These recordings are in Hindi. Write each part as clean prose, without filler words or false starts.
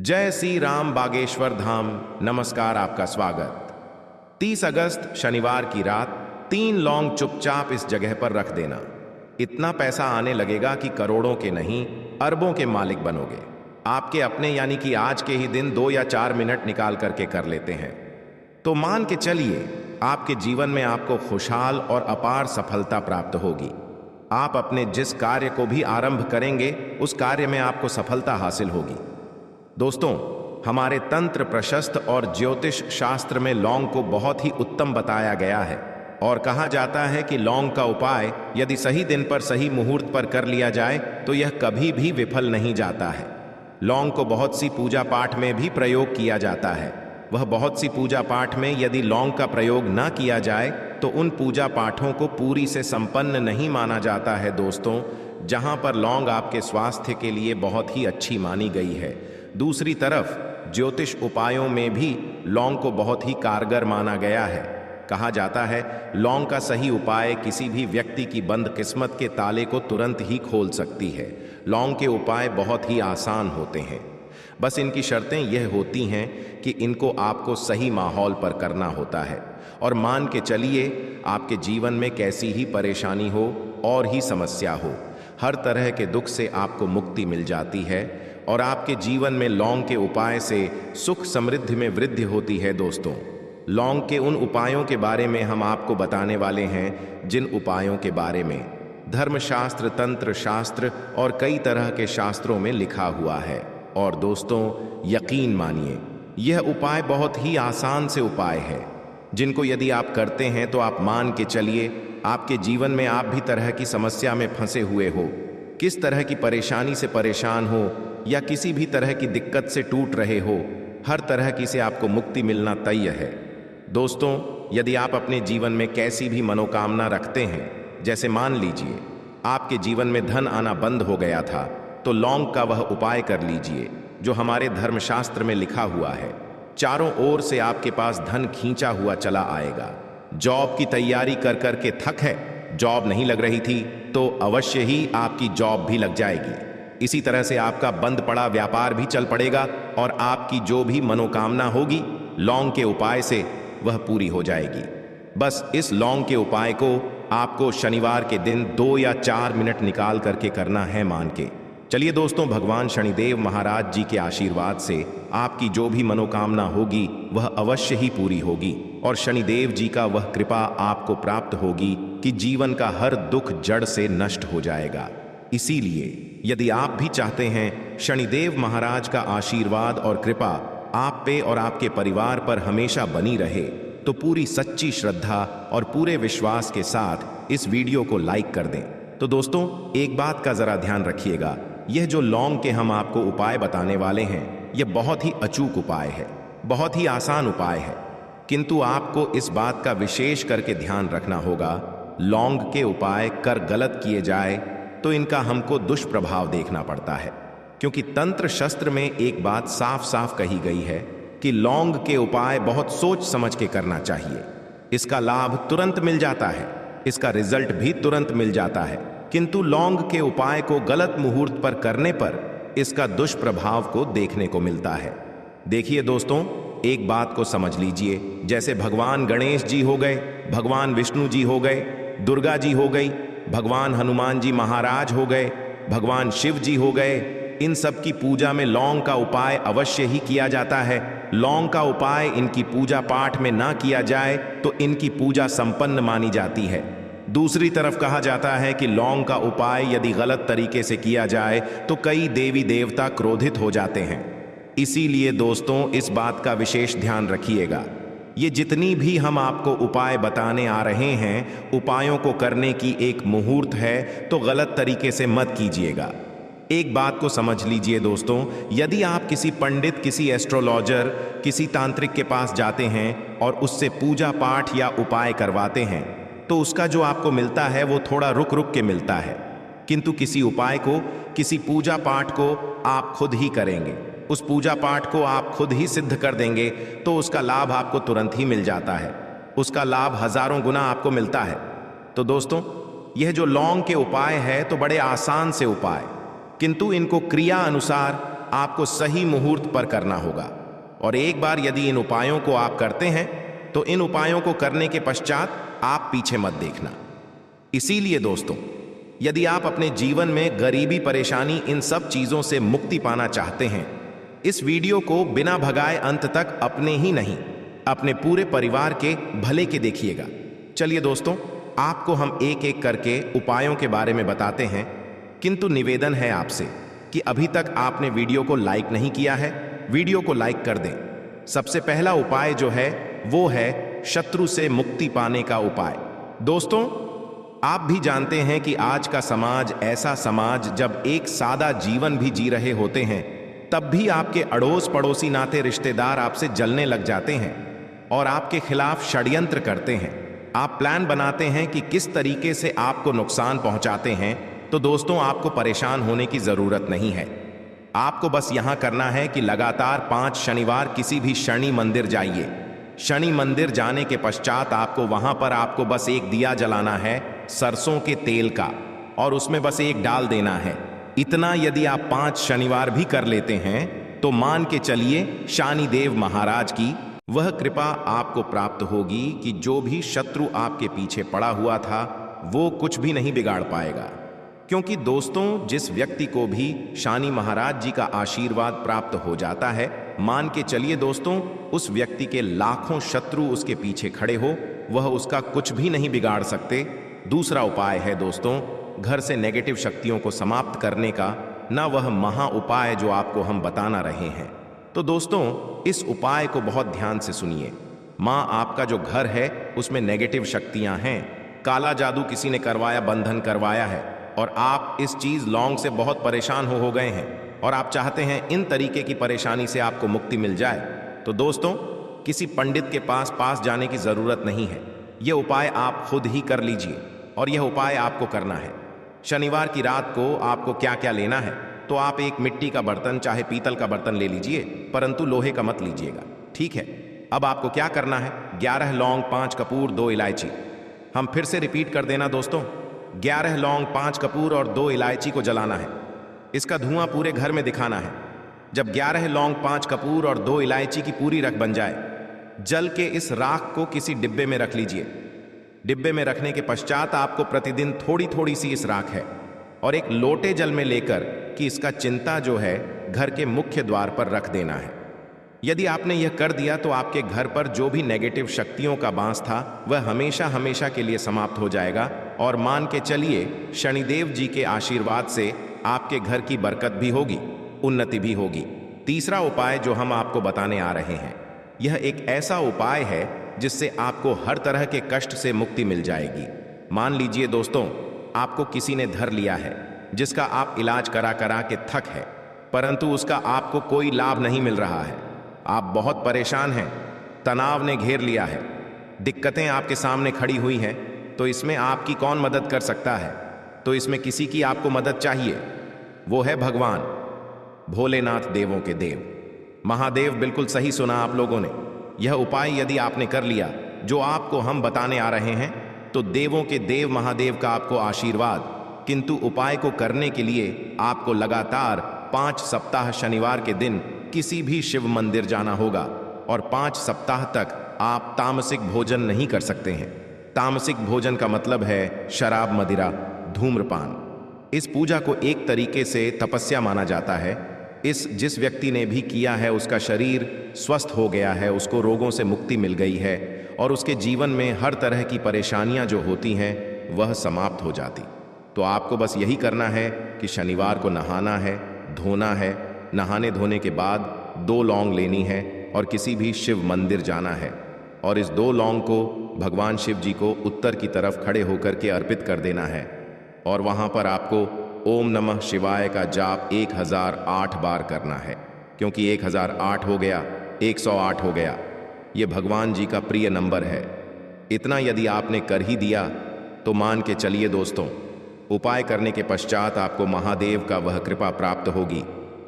जय श्री राम बागेश्वर धाम। नमस्कार, आपका स्वागत। 30 अगस्त शनिवार की रात 3 लौंग चुपचाप इस जगह पर रख देना। इतना पैसा आने लगेगा कि करोड़ों के नहीं अरबों के मालिक बनोगे। आपके अपने यानी कि आज के ही दिन 2 या 4 मिनट निकाल करके कर लेते हैं तो मान के चलिए आपके जीवन में आपको खुशहाल और अपार सफलता प्राप्त होगी। आप अपने जिस कार्य को भी आरंभ करेंगे उस कार्य में आपको सफलता हासिल होगी। दोस्तों, हमारे तंत्र प्रशस्त्र और ज्योतिष शास्त्र में लौंग को बहुत ही उत्तम बताया गया है और कहा जाता है कि लौंग का उपाय यदि सही दिन पर सही मुहूर्त पर कर लिया जाए तो यह कभी भी विफल नहीं जाता है। लौंग को बहुत सी पूजा पाठ में भी प्रयोग किया जाता है। वह बहुत सी पूजा पाठ में यदि लौंग का प्रयोग ना किया जाए तो उन पूजा पाठों को पूरी से संपन्न नहीं माना जाता है। दोस्तों, जहां पर लौंग आपके स्वास्थ्य के लिए बहुत ही अच्छी मानी गई है, दूसरी तरफ ज्योतिष उपायों में भी लौंग को बहुत ही कारगर माना गया है। कहा जाता है लौंग का सही उपाय किसी भी व्यक्ति की बंद किस्मत के ताले को तुरंत ही खोल सकती है। लौंग के उपाय बहुत ही आसान होते हैं, बस इनकी शर्तें यह होती हैं कि इनको आपको सही माहौल पर करना होता है। और मान के चलिए आपके जीवन में कैसी ही परेशानी हो और ही समस्या हो, हर तरह के दुख से आपको मुक्ति मिल जाती है और आपके जीवन में लौंग के उपाय से सुख समृद्धि में वृद्धि होती है। दोस्तों, लौंग के उन उपायों के बारे में हम आपको बताने वाले हैं जिन उपायों के बारे में धर्मशास्त्र, तंत्र शास्त्र और कई तरह के शास्त्रों में लिखा हुआ है। और दोस्तों, यकीन मानिए यह उपाय बहुत ही आसान से उपाय है जिनको यदि आप करते हैं तो आप मान के चलिए आपके जीवन में आप भी तरह की समस्या में फंसे हुए हो, किस तरह की परेशानी से परेशान हो या किसी भी तरह की दिक्कत से टूट रहे हो, हर तरह की से आपको मुक्ति मिलना तय है। दोस्तों, यदि आप अपने जीवन में कैसी भी मनोकामना रखते हैं, जैसे मान लीजिए आपके जीवन में धन आना बंद हो गया था, तो लौंग का वह उपाय कर लीजिए जो हमारे धर्मशास्त्र में लिखा हुआ है। चारों ओर से आपके पास धन खींचा हुआ चला आएगा। जॉब की तैयारी कर कर के थक है, जॉब नहीं लग रही थी, तो अवश्य ही आपकी जॉब भी लग जाएगी। इसी तरह से आपका बंद पड़ा व्यापार भी चल पड़ेगा और आपकी जो भी मनोकामना होगी लौंग के उपाय से वह पूरी हो जाएगी। बस इस लौंग के उपाय को आपको शनिवार के दिन 2 या 4 मिनट निकाल करके करना है, मान के चलिए। दोस्तों, भगवान शनिदेव महाराज जी के आशीर्वाद से आपकी जो भी मनोकामना होगी वह अवश्य ही पूरी होगी और शनिदेव जी का वह कृपा आपको प्राप्त होगी कि जीवन का हर दुख जड़ से नष्ट हो जाएगा। इसीलिए यदि आप भी चाहते हैं शनिदेव महाराज का आशीर्वाद और कृपा आप पे और आपके परिवार पर हमेशा बनी रहे, तो पूरी सच्ची श्रद्धा और पूरे विश्वास के साथ इस वीडियो को लाइक कर दें। तो दोस्तों, एक बात का जरा ध्यान रखिएगा, यह जो लौंग के हम आपको उपाय बताने वाले हैं यह बहुत ही अचूक उपाय है, बहुत ही आसान उपाय है, किंतु आपको इस बात का विशेष करके ध्यान रखना होगा। लौंग के उपाय कर गलत किए जाए तो इनका हमको दुष्प्रभाव देखना पड़ता है, क्योंकि तंत्र शस्त्र में एक बात साफ साफ कही गई है कि लौंग के उपाय बहुत सोच समझ के करना चाहिए। इसका लाभ तुरंत मिल जाता है, इसका रिजल्ट भी तुरंत मिल जाता है, किंतु लौंग के उपाय को गलत मुहूर्त पर करने पर इसका दुष्प्रभाव को देखने को मिलता है। देखिए दोस्तों, एक बात को समझ लीजिए, जैसे भगवान गणेश जी हो गए, भगवान विष्णु जी हो गए, दुर्गा जी हो गई, भगवान हनुमान जी महाराज हो गए, भगवान शिव जी हो गए, इन सब की पूजा में लौंग का उपाय अवश्य ही किया जाता है। लौंग का उपाय इनकी पूजा पाठ में ना किया जाए तो इनकी पूजा संपन्न मानी जाती है। दूसरी तरफ कहा जाता है कि लौंग का उपाय यदि गलत तरीके से किया जाए तो कई देवी देवता क्रोधित हो जाते हैं। इसीलिए दोस्तों, इस बात का विशेष ध्यान रखिएगा। ये जितनी भी हम आपको उपाय बताने आ रहे हैं, उपायों को करने की एक मुहूर्त है, तो गलत तरीके से मत कीजिएगा। एक बात को समझ लीजिए दोस्तों, यदि आप किसी पंडित, किसी एस्ट्रोलॉजर, किसी तांत्रिक के पास जाते हैं और उससे पूजा पाठ या उपाय करवाते हैं तो उसका जो आपको मिलता है वो थोड़ा रुक रुक के मिलता है, किंतु किसी उपाय को, किसी पूजा पाठ को आप खुद ही करेंगे, उस पूजा पाठ को आप खुद ही सिद्ध कर देंगे तो उसका लाभ आपको तुरंत ही मिल जाता है, उसका लाभ हजारों गुना आपको मिलता है। तो दोस्तों, यह जो लौंग के उपाय है तो बड़े आसान से उपाय, किंतु इनको क्रिया अनुसार आपको सही मुहूर्त पर करना होगा। और एक बार यदि इन उपायों को आप करते हैं तो इन उपायों को करने के पश्चात आप पीछे मत देखना। इसीलिए दोस्तों, यदि आप अपने जीवन में गरीबी, परेशानी, इन सब चीजों से मुक्ति पाना चाहते हैं, इस वीडियो को बिना भगाए अंत तक अपने ही नहीं, अपने पूरे परिवार के भले के देखिएगा। चलिए दोस्तों, आपको हम एक एक करके उपायों के बारे में बताते हैं, किंतु निवेदन है आपसे कि अभी तक आपने वीडियो को लाइक नहीं किया है, वीडियो को लाइक कर दें। सबसे पहला उपाय जो है वो है शत्रु से मुक्ति पाने का उपाय। दोस्तों, आप भी जानते हैं कि आज का समाज ऐसा समाज, जब एक सादा जीवन भी जी रहे होते हैं तब भी आपके अड़ोस पड़ोसी, नाते रिश्तेदार आपसे जलने लग जाते हैं और आपके खिलाफ षड्यंत्र करते हैं। आप प्लान बनाते हैं कि किस तरीके से आपको नुकसान पहुंचाते हैं। तो दोस्तों, आपको परेशान होने की जरूरत नहीं है। आपको बस यहां करना है कि लगातार 5 शनिवार किसी भी शनि मंदिर जाइए। शनि मंदिर जाने के पश्चात आपको वहां पर आपको बस एक दिया जलाना है सरसों के तेल का, और उसमें बस एक डाल देना है। इतना यदि आप 5 शनिवार भी कर लेते हैं तो मान के चलिए शनिदेव महाराज की वह कृपा आपको प्राप्त होगी कि जो भी शत्रु आपके पीछे पड़ा हुआ था वो कुछ भी नहीं बिगाड़ पाएगा। क्योंकि दोस्तों, जिस व्यक्ति को भी शनि महाराज जी का आशीर्वाद प्राप्त हो जाता है, मान के चलिए दोस्तों, उस व्यक्ति के लाखों शत्रु उसके पीछे खड़े हो, वह उसका कुछ भी नहीं बिगाड़ सकते। दूसरा उपाय है दोस्तों, घर से नेगेटिव शक्तियों को समाप्त करने का, ना वह महा उपाय जो आपको हम बताना रहे हैं। तो दोस्तों, इस उपाय को बहुत ध्यान से सुनिए। माँ, आपका जो घर है उसमें नेगेटिव शक्तियां हैं, काला जादू किसी ने करवाया, बंधन करवाया है, और आप इस चीज लौंग से बहुत परेशान हो गए हैं और आप चाहते हैं इन तरीके की परेशानी से आपको मुक्ति मिल जाए। तो दोस्तों, किसी पंडित के पास जाने की जरूरत नहीं है। यह उपाय आप खुद ही कर लीजिए, और यह उपाय आपको करना है। शनिवार की रात को आपको क्या क्या लेना है, तो आप एक मिट्टी का बर्तन, चाहे पीतल का बर्तन ले लीजिए, परंतु लोहे का मत लीजिएगा, ठीक है। अब आपको क्या करना है, 11 लौंग, 5 कपूर, 2 इलायची। हम फिर से रिपीट कर देना दोस्तों, 11 लौंग, 5 कपूर और 2 इलायची को जलाना है। इसका धुआं पूरे घर में दिखाना है। जब 11 लौंग, 5 कपूर और 2 इलायची की पूरी रख बन जाए, जल के इस राख को किसी डिब्बे में रख लीजिए। डिब्बे में रखने के पश्चात आपको प्रतिदिन थोड़ी थोड़ी सी इस राख है और एक लोटे जल में लेकर कि इसका चिंता जो है घर के मुख्य द्वार पर रख देना है। यदि आपने यह कर दिया तो आपके घर पर जो भी नेगेटिव शक्तियों का बांस था वह हमेशा हमेशा के लिए समाप्त हो जाएगा, और मान के चलिए शनिदेव जी के आशीर्वाद से आपके घर की बरकत भी होगी, उन्नति भी होगी। तीसरा उपाय जो हम आपको बताने आ रहे हैं, यह एक ऐसा उपाय है जिससे आपको हर तरह के कष्ट से मुक्ति मिल जाएगी। मान लीजिए दोस्तों, आपको किसी ने धर लिया है जिसका आप इलाज करा करा के थक है, परंतु उसका आपको कोई लाभ नहीं मिल रहा है। आप बहुत परेशान हैं, तनाव ने घेर लिया है, दिक्कतें आपके सामने खड़ी हुई हैं। तो इसमें आपकी कौन मदद कर सकता है? तो इसमें किसी की आपको मदद चाहिए, वो है भगवान भोलेनाथ, देवों के देव महादेव। बिल्कुल सही सुना आप लोगों ने। यह उपाय यदि आपने कर लिया जो आपको हम बताने आ रहे हैं, तो देवों के देव महादेव का आपको आशीर्वाद। किंतु उपाय को करने के लिए आपको लगातार 5 सप्ताह शनिवार के दिन किसी भी शिव मंदिर जाना होगा, और 5 सप्ताह तक आप तामसिक भोजन नहीं कर सकते हैं। तामसिक भोजन का मतलब है शराब, मदिरा, धूम्रपान। इस पूजा को एक तरीके से तपस्या माना जाता है। जिस व्यक्ति ने भी किया है उसका शरीर स्वस्थ हो गया है, उसको रोगों से मुक्ति मिल गई है, और उसके जीवन में हर तरह की परेशानियां जो होती हैं वह समाप्त हो जाती। तो आपको बस यही करना है कि शनिवार को नहाना है, धोना है। नहाने धोने के बाद 2 लौंग लेनी है और किसी भी शिव मंदिर जाना है, और इस 2 लौंग को भगवान शिव जी को उत्तर की तरफ खड़े होकर के अर्पित कर देना है, और वहां पर आपको ओम नमः शिवाय का जाप 1008 बार करना है। क्योंकि 1008 हो गया, 108 हो गया, ये भगवान जी का प्रिय नंबर है। इतना यदि आपने कर ही दिया तो मान के चलिए दोस्तों, उपाय करने के पश्चात आपको महादेव का वह कृपा प्राप्त होगी।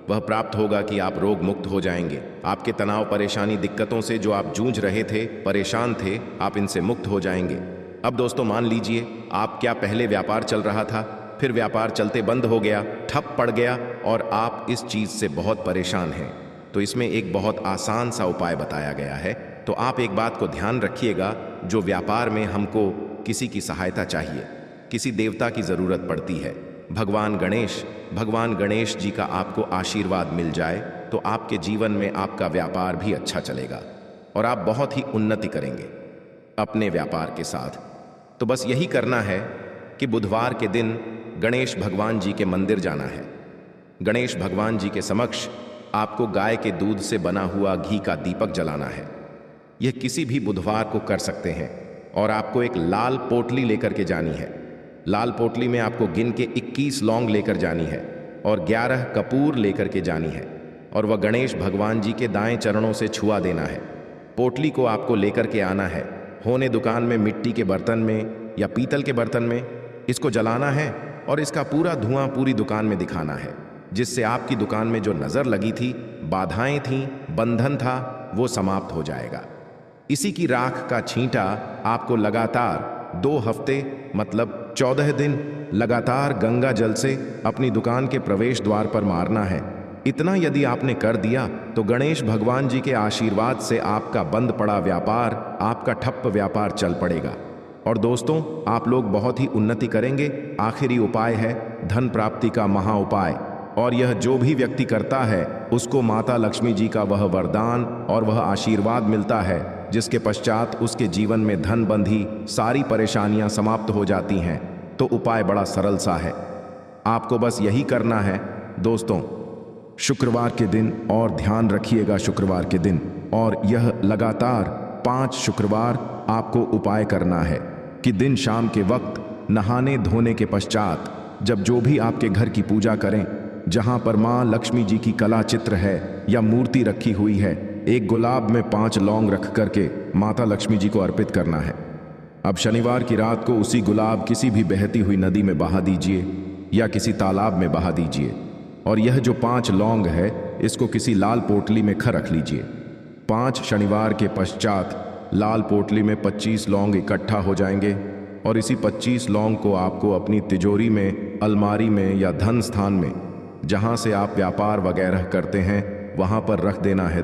वह प्राप्त होगा कि आप रोग मुक्त हो जाएंगे। आपके तनाव, परेशानी, दिक्कतों से जो आप जूझ रहे थे, परेशान थे, आप इनसे मुक्त हो जाएंगे। अब दोस्तों मान लीजिए, आप क्या पहले व्यापार चल रहा था, फिर व्यापार चलते बंद हो गया, ठप पड़ गया और आप इस चीज़ से बहुत परेशान हैं। तो इसमें एक बहुत आसान सा उपाय बताया गया है। तो आप एक बात को ध्यान रखिएगा, जो व्यापार में हमको किसी की सहायता चाहिए, किसी देवता की ज़रूरत पड़ती है, भगवान गणेश जी का आपको आशीर्वाद मिल जाए तो आपके जीवन में आपका व्यापार भी अच्छा चलेगा और आप बहुत ही उन्नति करेंगे अपने व्यापार के साथ। तो बस यही करना है कि बुधवार के दिन गणेश भगवान जी के मंदिर जाना है। गणेश भगवान जी के समक्ष आपको गाय के दूध से बना हुआ घी का दीपक जलाना है। यह किसी भी बुधवार को कर सकते हैं और आपको एक लाल पोटली लेकर के जानी है। लाल पोटली में आपको गिन के 21 लौंग लेकर जानी है और 11 कपूर लेकर के जानी है और वह गणेश भगवान जी के दाएं चरणों से छुआ देना है। पोटली को आपको लेकर के आना है, होने दुकान में मिट्टी के बर्तन में या पीतल के बर्तन में इसको जलाना है और इसका पूरा धुआं पूरी दुकान में दिखाना है, जिससे आपकी दुकान में जो नज़र लगी थी, बाधाएं थीं, बंधन था, वो समाप्त हो जाएगा। इसी की राख का छींटा आपको लगातार 2 हफ्ते मतलब 14 दिन लगातार गंगा जल से अपनी दुकान के प्रवेश द्वार पर मारना है। इतना यदि आपने कर दिया तो गणेश भगवान जी के आशीर्वाद से आपका बंद पड़ा व्यापार, आपका ठप्प व्यापार चल पड़ेगा और दोस्तों आप लोग बहुत ही उन्नति करेंगे। आखिरी उपाय है धन प्राप्ति का महा उपाय, और यह जो भी व्यक्ति करता है उसको माता लक्ष्मी जी का वह वरदान और वह आशीर्वाद मिलता है, जिसके पश्चात उसके जीवन में धन बंधी सारी परेशानियां समाप्त हो जाती हैं। तो उपाय बड़ा सरल सा है, आपको बस यही करना है दोस्तों, शुक्रवार के दिन, और ध्यान रखिएगा शुक्रवार के दिन, और यह लगातार 5 शुक्रवार आपको उपाय करना है कि दिन शाम के वक्त नहाने धोने के पश्चात जब जो भी आपके घर की पूजा करें, जहां पर माँ लक्ष्मी जी की कला चित्र है या मूर्ति रखी हुई है, एक गुलाब में 5 लौंग रख करके माता लक्ष्मी जी को अर्पित करना है। अब शनिवार की रात को उसी गुलाब किसी भी बहती हुई नदी में बहा दीजिए या किसी तालाब में बहा दीजिए, और यह जो 5 लौंग है इसको किसी लाल पोटली में रख लीजिए। 5 शनिवार के पश्चात लाल पोटली में 25 लौंग इकट्ठा हो जाएंगे और इसी 25 लौंग को आपको अपनी तिजोरी में, अलमारी में या धन स्थान में, जहां से आप व्यापार वगैरह करते हैं, वहां पर रख देना है।